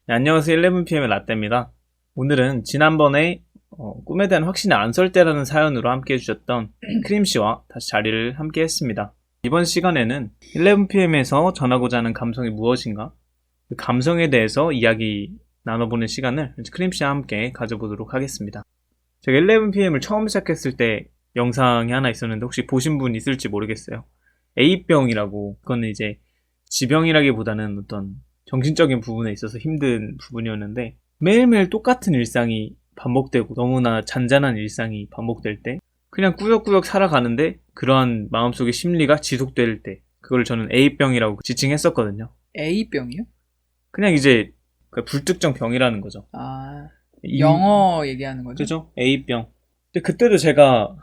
네, 안녕하세요. 11pm의 라떼입니다. 오늘은 지난번에 꿈에 대한 확신이 안 설 때라는 사연으로 함께 해주셨던 크림씨와 다시 자리를 함께 했습니다. 이번 시간에는 11pm에서 전하고자 하는 감성이 무엇인가? 그 감성에 대해서 이야기 나눠보는 시간을 크림씨와 함께 가져보도록 하겠습니다. 제가 11pm을 처음 시작했을 때 영상이 하나 있었는데 혹시 보신 분 있을지 모르겠어요. A병이라고, 그거는 이제 지병이라기보다는 어떤 정신적인 부분에 있어서 힘든 부분이었는데, 매일매일 똑같은 일상이 반복되고 너무나 잔잔한 일상이 반복될 때 그냥 꾸역꾸역 살아가는데 그러한 마음속의 심리가 지속될 때, 그걸 저는 A병이라고 지칭했었거든요. A병이요? 그냥 이제 불특정 병이라는 거죠. 아, 영어 얘기하는 거죠? 그죠? A병. 근데 그때도 제가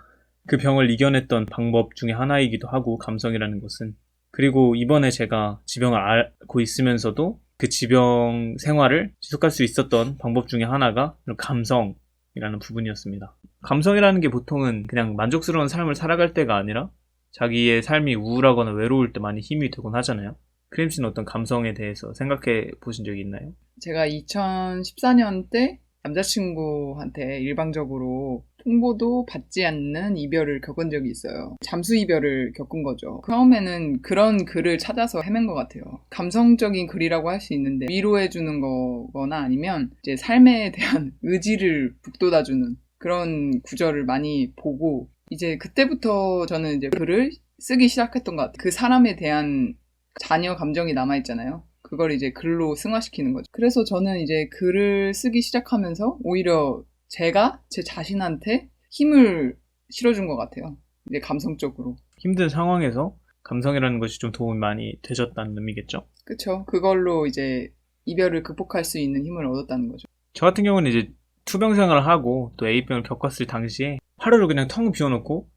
그 병을 이겨냈던 방법 중에 하나이기도 하고, 감성이라는 것은. 그리고 이번에 제가 지병을 앓고 있으면서도 그 지병 생활을 지속할 수 있었던 방법 중에 하나가 감성이라는 부분이었습니다. 감성이라는 게 보통은 그냥 만족스러운 삶을 살아갈 때가 아니라 자기의 삶이 우울하거나 외로울 때 많이 힘이 되곤 하잖아요. 크림씨는 어떤 감성에 대해서 생각해 보신 적이 있나요? 제가 2014년 때 남자친구한테 일방적으로 통보도 받지 않는 이별을 겪은 적이 있어요. 잠수 이별을 겪은 거죠. 처음에는 그런 글을 찾아서 헤맨 것 같아요. 감성적인 글이라고 할 수 있는데 위로해주는 거거나 아니면 이제 삶에 대한 의지를 북돋아주는 그런 구절을 많이 보고, 이제 그때부터 저는 이제 글을 쓰기 시작했던 것 같아요. 그 사람에 대한 자녀 감정이 남아있잖아요. 그걸 이제 글로 승화시키는 거죠. 그래서 저는 이제 글을 쓰기 시작하면서 오히려 제가 제 자신한테 힘을 실어준 것 같아요. 이제 감성적으로. 힘든 상황에서 감성이라는 것이 좀 도움이 많이 되셨다는 의미겠죠? 그쵸. 그걸로 이제 이별을 극복할 수 있는 힘을 얻었다는 거죠. 저 같은 경우는 이제 투병 생활을 하고 또 A병을 겪었을 당시에 하루를 그냥 텅 비워놓고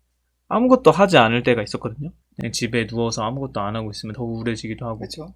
아무것도 하지 않을 때가 있었거든요. 그냥 집에 누워서 아무것도 안 하고 있으면 더 우울해지기도 하고. 그쵸.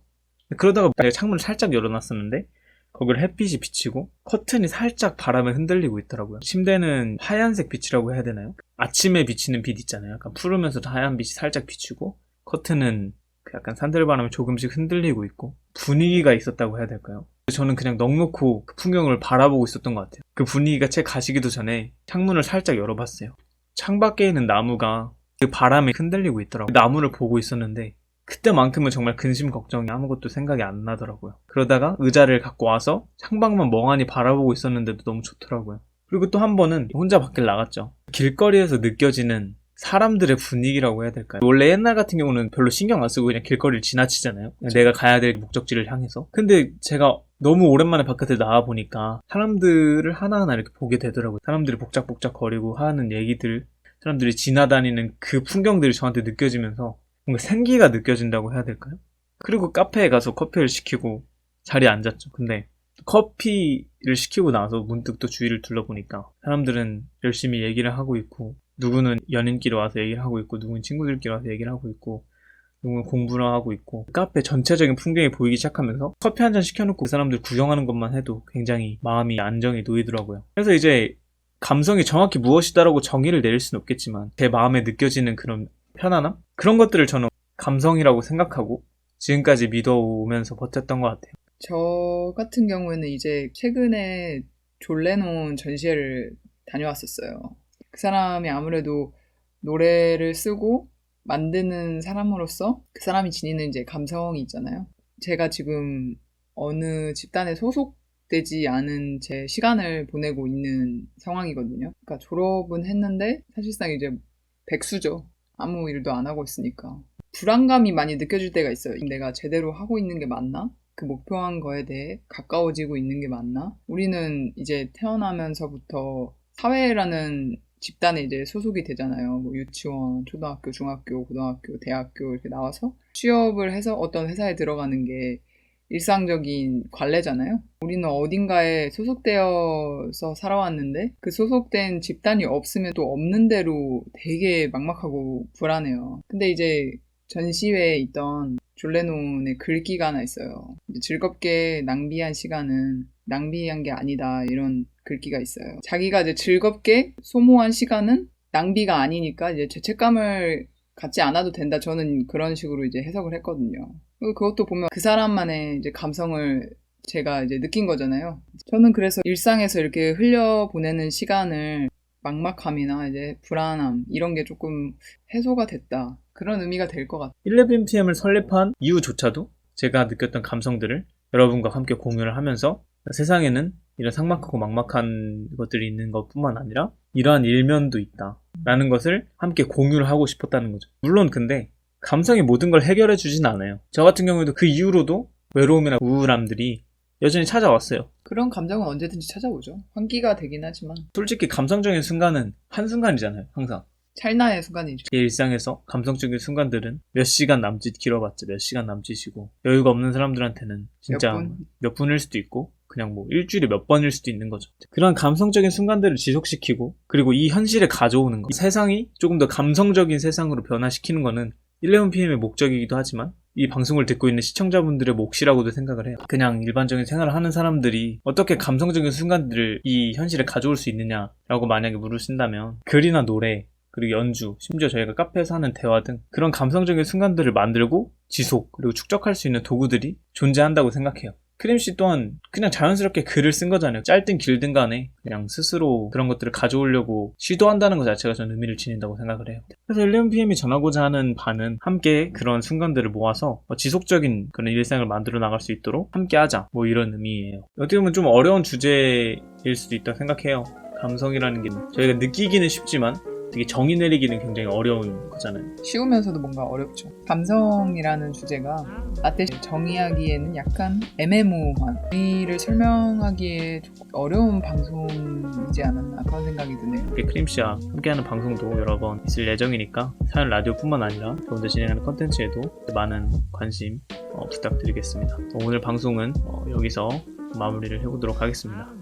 그러다가 제가 창문을 살짝 열어놨었는데 거기를 햇빛이 비치고 커튼이 살짝 바람에 흔들리고 있더라고요. 침대는 하얀색 빛이라고 해야 되나요? 아침에 비치는 빛 있잖아요. 약간 푸르면서도 하얀 빛이 살짝 비추고, 커튼은 그 약간 산들바람에 조금씩 흔들리고 있고 분위기가 있었다고 해야 될까요? 저는 그냥 넋놓고 그 풍경을 바라보고 있었던 것 같아요. 그 분위기가 채 가시기도 전에 창문을 살짝 열어봤어요. 창밖에 있는 나무가 그 바람에 흔들리고 있더라고요. 그 나무를 보고 있었는데 그때만큼은 정말 근심 걱정이 아무것도 생각이 안 나더라고요. 그러다가 의자를 갖고 와서 창밖만 멍하니 바라보고 있었는데도 너무 좋더라고요. 그리고 또 한 번은 혼자 밖을 나갔죠. 길거리에서 느껴지는 사람들의 분위기라고 해야 될까요? 원래 옛날 같은 경우는 별로 신경 안 쓰고 그냥 길거리를 지나치잖아요. 내가 가야 될 목적지를 향해서. 근데 제가 너무 오랜만에 바깥에 나와보니까 사람들을 하나하나 이렇게 보게 되더라고요. 사람들이 복작복작 거리고 하는 얘기들, 사람들이 지나다니는 그 풍경들이 저한테 느껴지면서 뭔가 생기가 느껴진다고 해야 될까요? 그리고 카페에 가서 커피를 시키고 자리에 앉았죠. 근데 커피를 시키고 나서 문득 또 주위를 둘러보니까 사람들은 열심히 얘기를 하고 있고, 누구는 연인끼리 와서 얘기를 하고 있고, 누구는 친구들끼리 와서 얘기를 하고 있고, 누구는 공부를 하고 있고, 카페 전체적인 풍경이 보이기 시작하면서 커피 한 잔 시켜놓고 그 사람들 구경하는 것만 해도 굉장히 마음이 안정이 놓이더라고요. 그래서 이제 감성이 정확히 무엇이다라고 정의를 내릴 수는 없겠지만 제 마음에 느껴지는 그런 편안함? 그런 것들을 저는 감성이라고 생각하고 지금까지 믿어오면서 버텼던 것 같아요. 저 같은 경우에는 이제 최근에 존 레논 전시회를 다녀왔었어요. 그 사람이 아무래도 노래를 쓰고 만드는 사람으로서 그 사람이 지니는 이제 감성이 있잖아요. 제가 지금 어느 집단에 소속되지 않은 제 시간을 보내고 있는 상황이거든요. 그러니까 졸업은 했는데 사실상 이제 백수죠. 아무 일도 안 하고 있으니까. 불안감이 많이 느껴질 때가 있어요. 내가 제대로 하고 있는 게 맞나? 그 목표한 거에 대해 가까워지고 있는 게 맞나? 우리는 이제 태어나면서부터 사회라는 집단에 이제 소속이 되잖아요. 뭐 유치원, 초등학교, 중학교, 고등학교, 대학교 이렇게 나와서 취업을 해서 어떤 회사에 들어가는 게 일상적인 관례잖아요. 우리는 어딘가에 소속되어서 살아왔는데 그 소속된 집단이 없으면 또 없는 대로 되게 막막하고 불안해요. 근데 이제 전시회에 있던 존 레논의 글귀가 하나 있어요. 즐겁게 낭비한 시간은 낭비한 게 아니다, 이런 글귀가 있어요. 자기가 이제 즐겁게 소모한 시간은 낭비가 아니니까 이제 죄책감을 갖지 않아도 된다. 저는 그런 식으로 이제 해석을 했거든요. 그것도 보면 그 사람만의 이제 감성을 제가 이제 느낀 거잖아요. 저는 그래서 일상에서 이렇게 흘려보내는 시간을 막막함이나 이제 불안함 이런 게 조금 해소가 됐다. 그런 의미가 될 것 같아요. 11pm을 설립한 이유조차도 제가 느꼈던 감성들을 여러분과 함께 공유를 하면서 세상에는 이런 삭막하고 막막한 것들이 있는 것뿐만 아니라 이러한 일면도 있다 라는 것을 함께 공유를 하고 싶었다는 거죠. 물론 근데 감성이 모든 걸 해결해 주진 않아요. 저 같은 경우에도 그 이후로도 외로움이나 우울함들이 여전히 찾아왔어요. 그런 감정은 언제든지 찾아오죠. 환기가 되긴 하지만 솔직히 감성적인 순간은 한순간이잖아요. 항상 찰나의 순간이죠. 제 일상에서 감성적인 순간들은 몇 시간 남짓, 길어봤자 몇 시간 남짓이고 여유가 없는 사람들한테는 진짜 몇 분일 수도 있고 그냥 뭐 일주일에 몇 번일 수도 있는 거죠. 그런 감성적인 순간들을 지속시키고 그리고 이 현실에 가져오는 거, 이 세상이 조금 더 감성적인 세상으로 변화시키는 거는 11pm의 목적이기도 하지만 이 방송을 듣고 있는 시청자분들의 몫이라고도 생각을 해요. 그냥 일반적인 생활을 하는 사람들이 어떻게 감성적인 순간들을 이 현실에 가져올 수 있느냐라고 만약에 물으신다면 글이나 노래, 그리고 연주, 심지어 저희가 카페에서 하는 대화 등 그런 감성적인 순간들을 만들고 지속, 그리고 축적할 수 있는 도구들이 존재한다고 생각해요. 크림씨 또한 그냥 자연스럽게 글을 쓴 거잖아요. 짧든 길든 간에 그냥 스스로 그런 것들을 가져오려고 시도한다는 것 자체가 저는 의미를 지닌다고 생각을 해요. 그래서 11pm이 전하고자 하는 바는 함께 그런 순간들을 모아서 지속적인 그런 일상을 만들어 나갈 수 있도록 함께 하자, 뭐 이런 의미예요. 어떻게 보면 좀 어려운 주제일 수도 있다고 생각해요. 감성이라는 게 저희가 느끼기는 쉽지만 되게 정의 내리기는 굉장히 어려운 거잖아요. 쉬우면서도 뭔가 어렵죠. 감성이라는 주제가 나때 정의하기에는 약간 애매모호한, 의미를 설명하기에 조금 어려운 방송이지 않았나 그런 생각이 드네요. 크림씨와 함께하는 방송도 여러 번 있을 예정이니까 사연 라디오뿐만 아니라 더운더 진행하는 컨텐츠에도 많은 관심 부탁드리겠습니다. 오늘 방송은 여기서 마무리를 해보도록 하겠습니다.